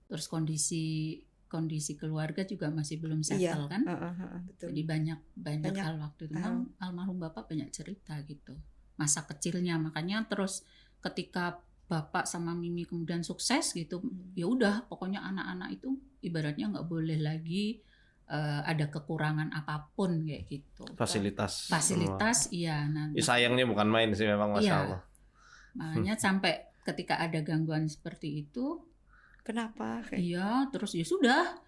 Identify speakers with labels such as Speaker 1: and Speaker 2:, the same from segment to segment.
Speaker 1: terus kondisi keluarga juga masih belum settle kan.
Speaker 2: Betul.
Speaker 1: Jadi banyak hal waktu itu. Almarhum bapak banyak cerita gitu masa kecilnya, makanya terus ketika bapak sama Mimi kemudian sukses gitu, ya udah pokoknya anak-anak itu ibaratnya nggak boleh lagi ada kekurangan apapun kayak gitu.
Speaker 3: Fasilitas.
Speaker 1: Iya. Nah,
Speaker 3: sayangnya bukan main sih memang, Masya Allah.
Speaker 1: Makanya sampai ketika ada gangguan seperti itu,
Speaker 2: kenapa?
Speaker 1: Iya, terus ya sudah,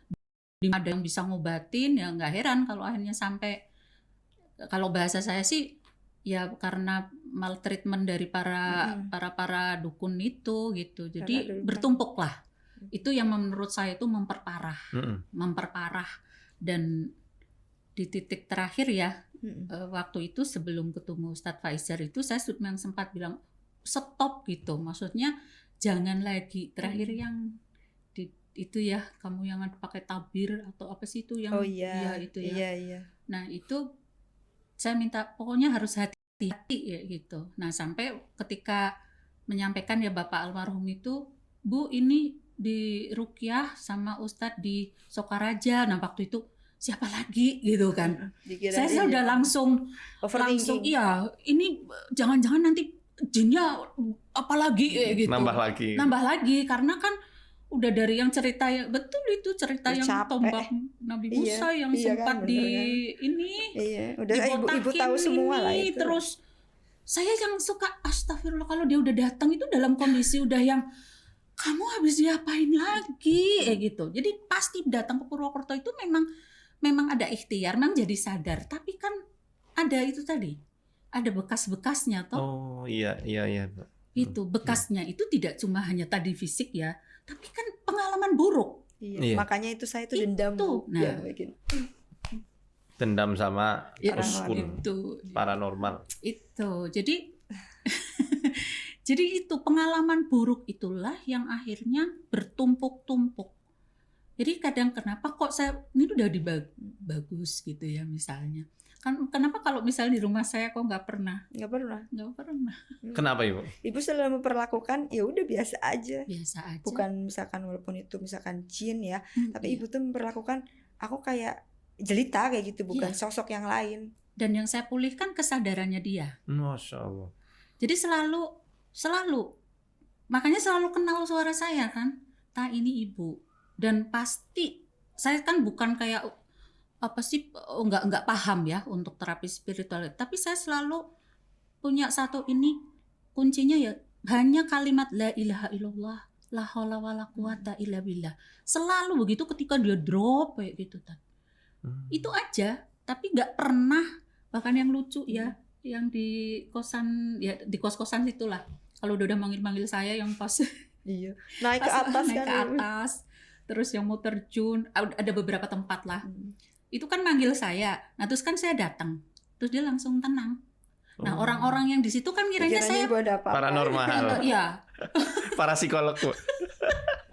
Speaker 1: ada yang bisa ngobatin, ya nggak heran kalau akhirnya sampai, kalau bahasa saya sih ya karena maltreatment dari para dukun itu gitu, jadi bertumpuk lah. Itu yang menurut saya itu memperparah. Dan di titik terakhir ya, waktu itu sebelum ketemu Ustadz Faizar itu saya memang sempat bilang stop gitu, maksudnya jangan lagi. Terakhir yang itu ya, kamu yang pakai tabir atau apa sih itu yang itu ya.
Speaker 2: Iya.
Speaker 1: Nah itu saya minta pokoknya harus hati-hati ya gitu. Nah sampai ketika menyampaikan ya bapak almarhum itu, Bu ini di ruqyah sama Ustadz di Sokaraja. Nah waktu itu siapa lagi gitu kan. Saya udah langsung iya ini jangan-jangan nanti jinnya apalagi gitu. Nambah lagi karena kan udah dari yang cerita yang betul itu cerita yang tombak Nabi Musa yang sempat
Speaker 2: udah ibu tahu semua lah itu.
Speaker 1: Terus saya yang suka astagfirullah kalau dia udah datang itu dalam kondisi udah yang kamu habis diapain lagi gitu. Jadi pasti datang ke Purwokerto itu memang ada ikhtiar, memang jadi sadar, tapi kan ada itu tadi, ada bekas-bekasnya toh.
Speaker 3: Oh iya.
Speaker 1: Itu bekasnya itu tidak cuma hanya tadi fisik ya, tapi kan pengalaman buruk.
Speaker 2: Iya. Makanya itu saya itu dendam.
Speaker 1: Nah,
Speaker 3: dendam sama uskun paranormal.
Speaker 1: Itu. Jadi jadi itu pengalaman buruk itulah yang akhirnya bertumpuk-tumpuk. Jadi kadang kenapa kok saya ini udah bagus gitu ya misalnya. Kan kenapa kalau misalnya di rumah saya kok nggak pernah.
Speaker 3: Kenapa Ibu?
Speaker 2: Ibu selalu memperlakukan ya udah biasa aja.
Speaker 1: Bukan
Speaker 2: misalkan walaupun itu misalkan jin ya, tapi Ibu tuh memperlakukan aku kayak jelita kayak gitu, bukan sosok yang lain.
Speaker 1: Dan yang saya pulihkan kesadarannya dia.
Speaker 3: Masya Allah.
Speaker 1: Jadi selalu makanya selalu kenal suara saya kan. Ini Ibu. Dan pasti saya kan bukan kayak apa sih nggak paham ya untuk terapi spiritual, tapi saya selalu punya satu ini kuncinya ya, hanya kalimat la ilaha illallah la haula wala quwata illa billah. Selalu begitu ketika dia drop kayak gitu kan. Itu aja, tapi nggak pernah. Bahkan yang lucu ya, yang di kosan ya, di kos-kosan situlah. Kalau udah manggil saya yang pas
Speaker 2: naik ke
Speaker 1: atas, terus yang mau terjun, ada beberapa tempat lah. Itu kan manggil saya. Nah, terus kan saya datang. Terus dia langsung tenang. Nah, orang-orang yang di situ kan ngiranya saya
Speaker 3: paranormal.
Speaker 1: Iya.
Speaker 3: Para psikolog.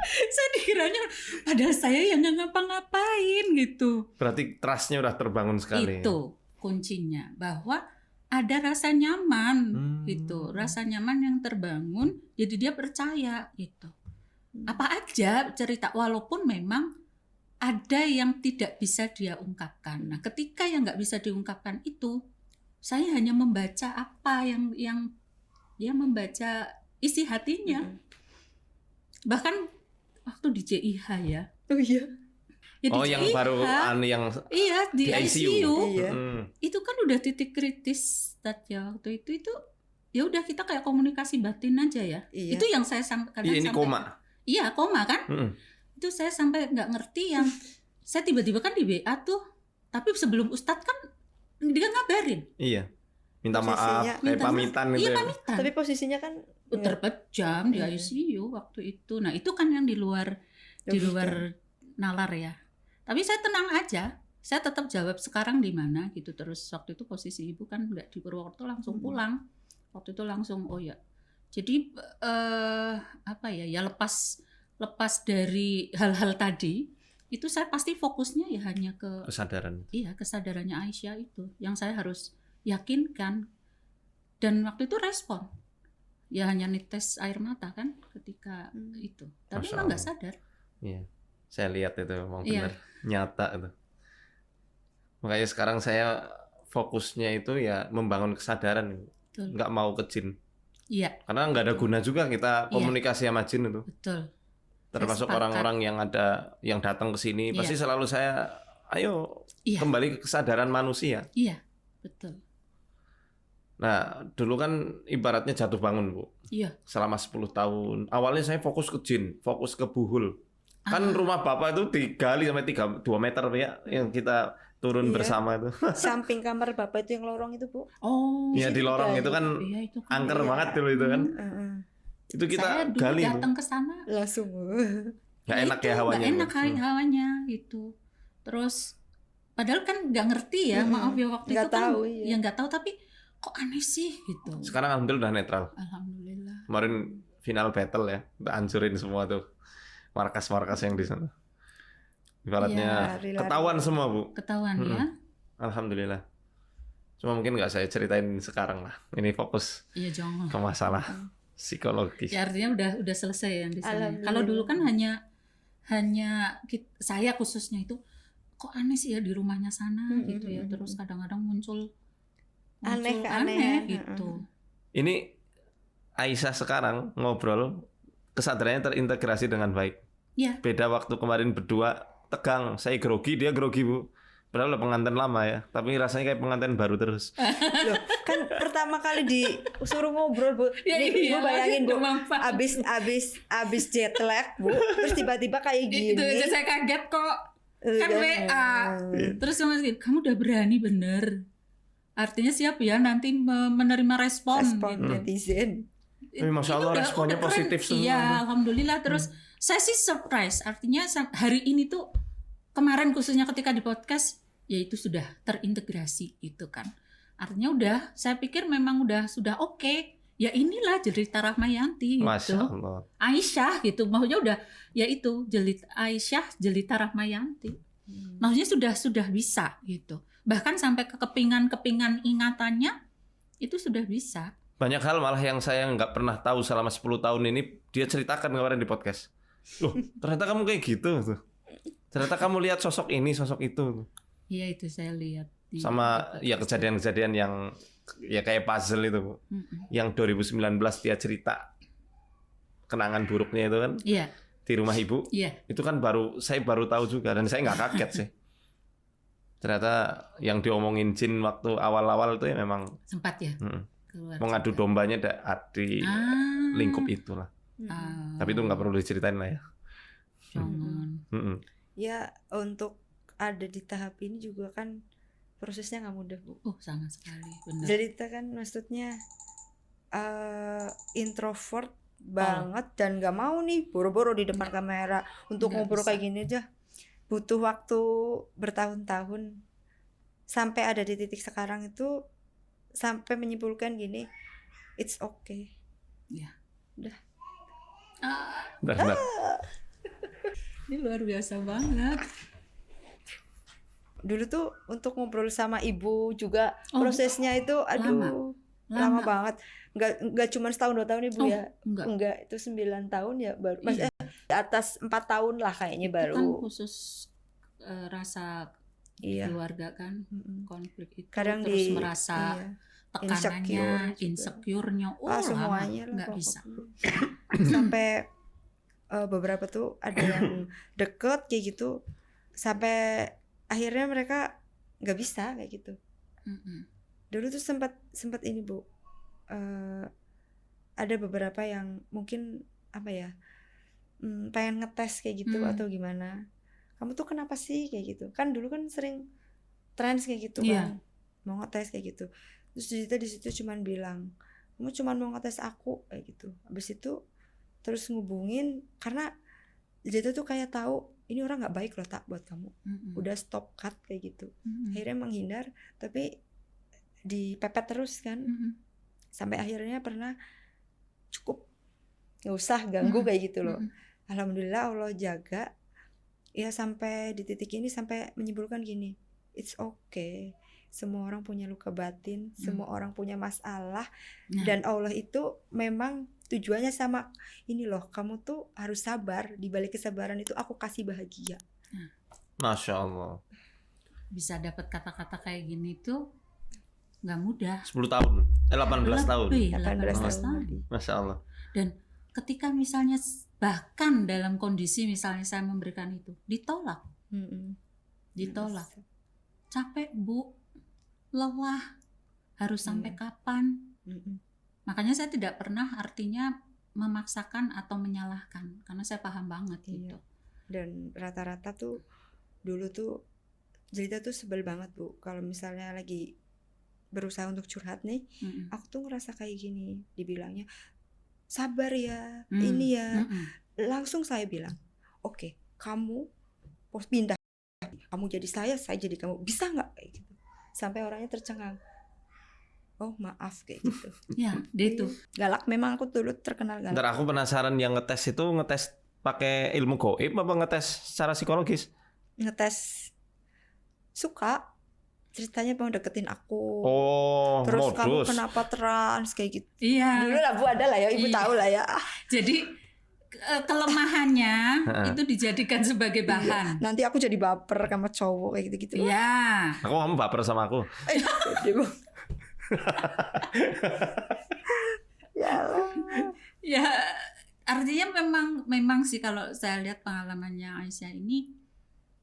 Speaker 1: Saya dikiranya padahal saya yang nggak ngapa-ngapain gitu.
Speaker 3: Berarti trust-nya udah terbangun sekali.
Speaker 1: Itu kuncinya, bahwa ada rasa nyaman gitu. Rasa nyaman yang terbangun, jadi dia percaya gitu. Apa aja cerita, walaupun memang ada yang tidak bisa dia ungkapkan. Nah, ketika yang nggak bisa diungkapkan itu, saya hanya membaca apa yang dia membaca isi hatinya. Bahkan waktu di JIH ya.
Speaker 2: Oh iya.
Speaker 1: Jadi
Speaker 3: yang
Speaker 1: JIH,
Speaker 3: baru yang
Speaker 1: di ICU.
Speaker 2: Iya.
Speaker 1: Itu kan udah titik kritis ya waktu itu ya udah kita kayak komunikasi batin aja ya.
Speaker 2: Iya.
Speaker 1: Itu yang saya kadang
Speaker 3: ini koma.
Speaker 1: Iya, koma kan? Itu saya sampai nggak ngerti yang saya tiba-tiba kan di WA tuh, tapi sebelum Ustadz kan dia ngabarin.
Speaker 3: Iya. Minta maaf, pamitan gitu.
Speaker 1: Iya, pamitan.
Speaker 2: Tapi posisinya kan
Speaker 1: terpejam di ICU waktu itu. Nah, itu kan yang di luar nalar ya. Tapi saya tenang aja. Saya tetap jawab sekarang di mana gitu. Terus waktu itu posisi ibu kan nggak di Purwokerto, langsung pulang. Waktu itu langsung jadi lepas dari hal-hal tadi, itu saya pasti fokusnya ya hanya ke
Speaker 3: kesadaran.
Speaker 1: Iya, kesadarannya Aisyah itu yang saya harus yakinkan. Dan waktu itu respon. Ya hanya netes air mata kan ketika itu. Tapi memang nggak sadar.
Speaker 3: Iya. Saya lihat itu memang
Speaker 1: Iya.
Speaker 3: benar nyata itu. Makanya sekarang saya fokusnya itu ya membangun kesadaran,
Speaker 1: Betul.
Speaker 3: nggak mau ke jin.
Speaker 1: Iya,
Speaker 3: Karena nggak ada guna juga kita
Speaker 1: Iya.
Speaker 3: komunikasi sama jin itu.
Speaker 1: betul.
Speaker 3: Termasuk
Speaker 1: sepakat.
Speaker 3: orang-orang yang datang ke sini,
Speaker 1: Iya.
Speaker 3: pasti selalu saya, ayo
Speaker 1: Iya.
Speaker 3: kembali ke kesadaran manusia.
Speaker 1: Iya, betul.
Speaker 3: Nah, dulu kan ibaratnya jatuh bangun, Bu.
Speaker 1: Iya.
Speaker 3: Selama 10 tahun. Awalnya saya fokus ke jin, fokus ke buhul. Kan rumah Bapak itu digali sampai 2 meter ya, yang kita turun
Speaker 2: Iya.
Speaker 3: bersama itu.
Speaker 2: Samping kamar Bapak itu yang lorong itu, Bu.
Speaker 1: Oh,
Speaker 3: Iya, di lorong itu kan
Speaker 1: iya itu kan.
Speaker 3: angker
Speaker 2: Iya.
Speaker 3: banget dulu itu kan.
Speaker 2: Heeh.
Speaker 3: Itu kita
Speaker 1: Saya dulu
Speaker 3: gali itu.
Speaker 1: datang ke sana.
Speaker 2: Langsung.
Speaker 3: Nggak enak
Speaker 1: itu,
Speaker 3: ya hawanya.
Speaker 1: nggak enak
Speaker 3: Bu.
Speaker 1: hawanya gitu. Terus padahal kan nggak ngerti ya, maaf ya waktu
Speaker 2: Nggak
Speaker 1: itu kan
Speaker 2: tahu, iya.
Speaker 1: ya nggak tahu, tapi kok aneh sih gitu.
Speaker 3: Sekarang alhamdulillah udah netral.
Speaker 1: Alhamdulillah.
Speaker 3: Kemarin final battle ya, kita hancurin semua tuh markas-markas yang di sana. Ibaratnya
Speaker 2: Iya, lari-lari.
Speaker 3: ketahuan semua, Bu.
Speaker 1: Ketahuan
Speaker 3: Mm-mm.
Speaker 1: ya.
Speaker 3: Alhamdulillah. Cuma mungkin nggak saya ceritain sekarang lah. Ini fokus
Speaker 1: Iya jangan.
Speaker 3: ke masalah psikologis.
Speaker 1: Ya artinya udah selesai yang di sana.
Speaker 2: Alhamdulillah.
Speaker 1: Kalau dulu kan hanya saya khususnya itu kok aneh sih ya di rumahnya sana gitu ya. Terus kadang-kadang muncul
Speaker 2: Aneh-aneh.
Speaker 1: gitu.
Speaker 3: Ini Aisyah sekarang ngobrol, kesadarannya terintegrasi dengan baik.
Speaker 1: Iya.
Speaker 3: Beda waktu kemarin berdua tegang, saya grogi, dia grogi, Bu. Padahal udah pengantin lama ya, tapi rasanya kayak pengantin baru terus.
Speaker 2: Loh, kan pertama kali disuruh ngobrol, Bu.
Speaker 1: Ya,
Speaker 2: Nih,
Speaker 1: iya,
Speaker 2: Bu bayangin, Bu.
Speaker 1: demam panggung.
Speaker 2: Abis jet lag, Bu. Terus tiba-tiba kayak gini.
Speaker 1: Itu aja saya kaget kok. Kan WA. Terus kamu udah berani bener. Artinya siap ya nanti menerima respon
Speaker 2: Respon
Speaker 1: gitu.
Speaker 2: netizen.
Speaker 3: Masya Allah, responnya
Speaker 1: keren.
Speaker 3: positif semua.
Speaker 1: Iya, alhamdulillah. Terus saya sih surprise. Artinya hari ini tuh kemarin khususnya ketika di podcast, ya itu sudah terintegrasi gitu kan. Artinya udah, saya pikir memang sudah oke. Ya inilah Jelita Rahmayanti gitu.
Speaker 3: Masya Allah.
Speaker 1: Aisyah gitu. Maksudnya udah ya itu Aisyah Jelita Rahmayanti. Maksudnya sudah bisa gitu. Bahkan sampai ke kepingan-kepingan ingatannya itu sudah bisa.
Speaker 3: Banyak hal malah yang saya nggak pernah tahu selama 10 tahun ini, dia ceritakan kemarin di podcast. Loh, ternyata kamu kayak gitu tuh. Ternyata kamu lihat sosok ini, sosok itu.
Speaker 1: Iya itu saya lihat.
Speaker 3: Sama ya kejadian-kejadian yang ya kayak puzzle itu, Bu. Yang 2019 dia cerita kenangan buruknya itu kan.
Speaker 1: Iya.
Speaker 3: Di rumah ibu.
Speaker 1: Iya.
Speaker 3: Itu kan saya baru tahu juga dan saya nggak kaget sih. Ternyata yang diomongin jin waktu awal-awal itu ya memang
Speaker 1: Sempat ya. Keluar
Speaker 3: mengadu
Speaker 1: juga.
Speaker 3: dombanya di lingkup itulah. Tapi itu nggak perlu diceritain lah ya.
Speaker 1: Jangan.
Speaker 2: Ya untuk ada di tahap ini juga kan prosesnya nggak mudah, Bu.
Speaker 1: Oh sama sekali. Benar.
Speaker 2: Jelita kan maksudnya introvert banget dan nggak mau nih boro-boro di depan kamera untuk
Speaker 1: Nggak
Speaker 2: ngobrol
Speaker 1: bisa.
Speaker 2: kayak gini aja. Butuh waktu bertahun-tahun sampai ada di titik sekarang itu, sampai menyimpulkan gini, it's okay.
Speaker 3: Benar.
Speaker 1: Ini luar biasa banget.
Speaker 2: Dulu tuh untuk ngobrol sama ibu juga prosesnya itu aduh lama banget. Nggak cuma setahun 2 tahun Ibu ya. Enggak, itu 9 tahun ya baru. Di atas 4 tahun lah kayaknya baru.
Speaker 1: Itu kan khusus rasa keluarga kan, konflik itu.
Speaker 2: Kadang
Speaker 1: terus merasa tekanannya, insecure-nya,
Speaker 2: semuanya
Speaker 1: nggak bisa.
Speaker 2: Sampai beberapa tuh ada yang deket kayak gitu, sampai akhirnya mereka nggak bisa kayak gitu. Dulu tuh sempat ini Bu, ada beberapa yang mungkin apa ya, pengen ngetes kayak gitu atau gimana. Kamu tuh kenapa sih kayak gitu? Kan dulu kan sering trends kayak gitu kan, mau ngetes kayak gitu. Terus Jelita di situ cuman bilang, kamu cuman mau ngetes aku kayak gitu. Habis itu terus ngubungin karena Jelita tuh kayak tahu ini orang nggak baik loh tak buat kamu. Udah stop cut kayak gitu. Akhirnya menghindar tapi dipepet terus kan. Sampai akhirnya pernah cukup, nggak usah ganggu kayak gitu loh. Alhamdulillah Allah jaga ya sampai di titik ini, sampai menyimpulkan gini, it's okay. Semua orang punya luka batin, semua orang punya masalah, dan Allah itu memang tujuannya sama, ini loh kamu tuh harus sabar, di balik kesabaran itu aku kasih bahagia.
Speaker 3: Masya Allah.
Speaker 1: Bisa dapat kata-kata kayak gini tuh nggak mudah.
Speaker 3: 10 tahun, 18 tahun.
Speaker 1: Lebih,
Speaker 2: 18
Speaker 1: 18
Speaker 2: tahun
Speaker 1: tahun.
Speaker 2: lebih.
Speaker 3: Masya Allah.
Speaker 1: Dan ketika misalnya bahkan dalam kondisi misalnya saya memberikan itu ditolak, ditolak, capek Bu, lelah, harus sampai kapan? Makanya saya tidak pernah artinya memaksakan atau menyalahkan, karena saya paham banget gitu.
Speaker 2: Dan rata-rata tuh dulu tuh Jelita tuh sebel banget Bu, kalau misalnya lagi berusaha untuk curhat nih, aku tuh ngerasa kayak gini, dibilangnya sabar ya, ini ya. Langsung saya bilang, oke, kamu pindah, kamu jadi saya jadi kamu, bisa nggak kayak gitu? Sampai orangnya tercengang. Oh maaf kayak gitu.
Speaker 1: Ya, dia itu
Speaker 2: galak, memang aku dulu terkenal galak.
Speaker 3: Ntar aku penasaran, yang ngetes itu ngetes pakai ilmu gaib apa ngetes secara psikologis?
Speaker 2: Ngetes suka, ceritanya mau deketin aku.
Speaker 3: Oh,
Speaker 2: terus
Speaker 3: modus.
Speaker 2: kamu kenapa trans kayak gitu.
Speaker 1: Iya.
Speaker 2: Dulu lah Bu, ada lah ya, Ibu tahu lah ya.
Speaker 1: Jadi kelemahannya itu dijadikan sebagai bahan.
Speaker 2: Nanti aku jadi baper sama cowok kayak gitu-gitu.
Speaker 1: Iya.
Speaker 3: Aku kamu baper sama aku.
Speaker 2: Ya Allah.
Speaker 1: Ya, artinya memang sih kalau saya lihat pengalamannya Aisyah ini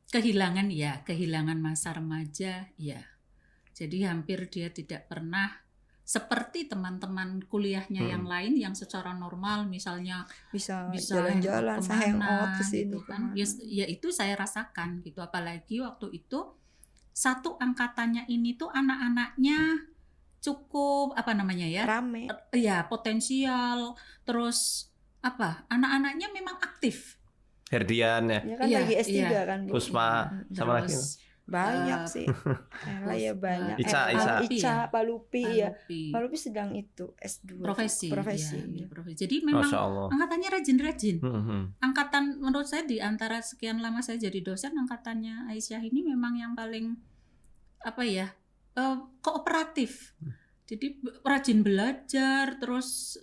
Speaker 1: kehilangan masa remaja, ya. Jadi hampir dia tidak pernah seperti teman-teman kuliahnya yang lain yang secara normal misalnya
Speaker 2: bisa
Speaker 1: hangout
Speaker 2: jalan-jalan, saya hangout ke sini
Speaker 1: gitu kan. Ya itu saya rasakan gitu, apalagi waktu itu satu angkatannya ini tuh anak-anaknya cukup
Speaker 2: rame.
Speaker 1: Ya, potensial, terus anak-anaknya memang aktif.
Speaker 3: Herdian ya.
Speaker 2: Ya kan lagi S3 kan Bu.
Speaker 3: Puspa sama lagi.
Speaker 2: Banyak sih. Ella ya banyak.
Speaker 3: Ica.
Speaker 2: Pak Lupi ya. Pak Lupi sedang itu S2.
Speaker 1: Profesi.
Speaker 2: Ya.
Speaker 1: Jadi memang angkatannya rajin-rajin. Angkatan menurut saya di antara sekian lama saya jadi dosen, angkatannya Aisyah ini memang yang paling kooperatif. Jadi rajin belajar, terus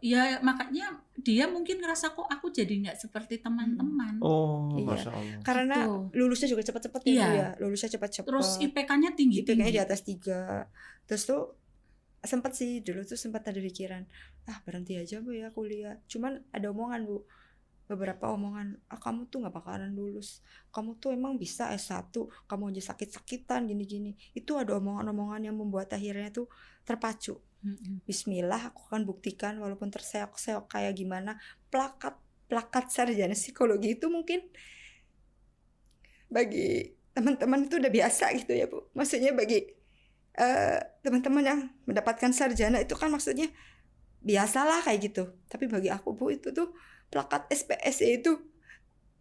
Speaker 1: ya makanya dia mungkin ngerasa kok aku jadi nggak seperti teman-teman.
Speaker 3: Oh, Masya Allah.
Speaker 2: Karena lulusnya juga cepat-cepat ya. Lulusnya cepat-cepat.
Speaker 1: Terus IPK-nya tinggi.
Speaker 2: IPK-nya di atas 3. Terus tuh dulu tuh sempat ada pikiran, berhenti aja Bu ya kuliah. Cuman ada omongan Bu, beberapa omongan, kamu tuh nggak bakalan lulus, kamu tuh emang bisa S1, kamu aja sakit-sakitan gini-gini. Itu ada omongan-omongan yang membuat akhirnya tuh terpacu. Bismillah, aku akan buktikan walaupun terseok-seok kayak gimana. Plakat sarjana psikologi itu mungkin bagi teman-teman itu udah biasa gitu ya Bu. Maksudnya bagi teman-teman yang mendapatkan sarjana itu kan maksudnya biasalah kayak gitu. Tapi bagi aku Bu, itu tuh plakat SPSE itu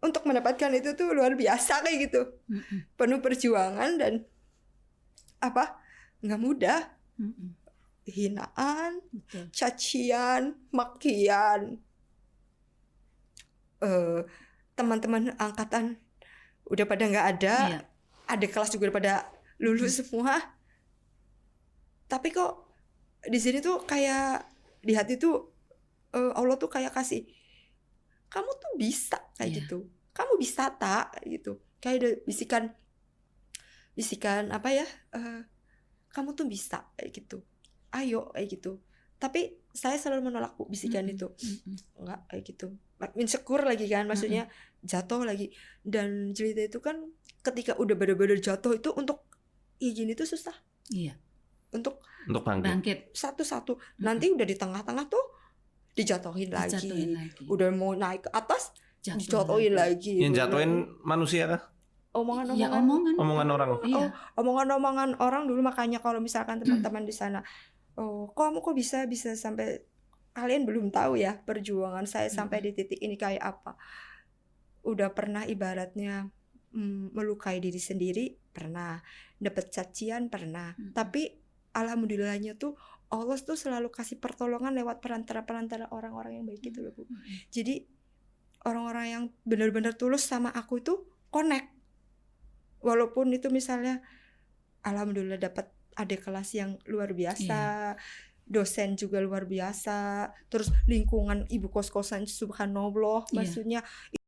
Speaker 2: untuk mendapatkan itu tuh luar biasa kayak gitu. Penuh perjuangan dan nggak mudah. Hinaan, cacian, makian, teman-teman angkatan udah pada nggak ada, adik kelas juga udah pada lulus semua. Tapi kok di sini tuh kayak di hati tuh Allah tuh kayak kasih, kamu tuh bisa kayak gitu, kamu bisa tak gitu, kayak ada bisikan kamu tuh bisa kayak gitu. Ayo kayak gitu. Tapi saya selalu menolak Bu bisikan itu. Enggak kayak gitu. Insecure lagi kan, maksudnya jatuh lagi. Dan cerita itu kan ketika udah bener-bener jatuh itu untuk izin itu susah.
Speaker 1: Iya.
Speaker 2: Untuk
Speaker 1: bangkit
Speaker 2: satu-satu. Nanti udah di tengah-tengah tuh dijatuhin lagi. Udah mau naik ke atas dijatuhin lagi.
Speaker 3: Yang jatuhin manusia kah?
Speaker 2: Omongan
Speaker 3: orang.
Speaker 2: Omongan orang dulu. Makanya kalau misalkan teman-teman di sana, kamu kok bisa sampai, kalian belum tahu ya perjuangan saya sampai di titik ini kayak apa. Udah pernah ibaratnya melukai diri sendiri, pernah dapet cacian, pernah. Tapi alhamdulillahnya tuh Allah tuh selalu kasih pertolongan lewat perantara orang-orang yang baik gitu loh Bu. Jadi orang-orang yang benar-benar tulus sama aku itu connect. Walaupun itu misalnya alhamdulillah dapat adik kelas yang luar biasa, dosen juga luar biasa, terus lingkungan ibu kos-kosan subhanallah,
Speaker 1: Iya.
Speaker 2: maksudnya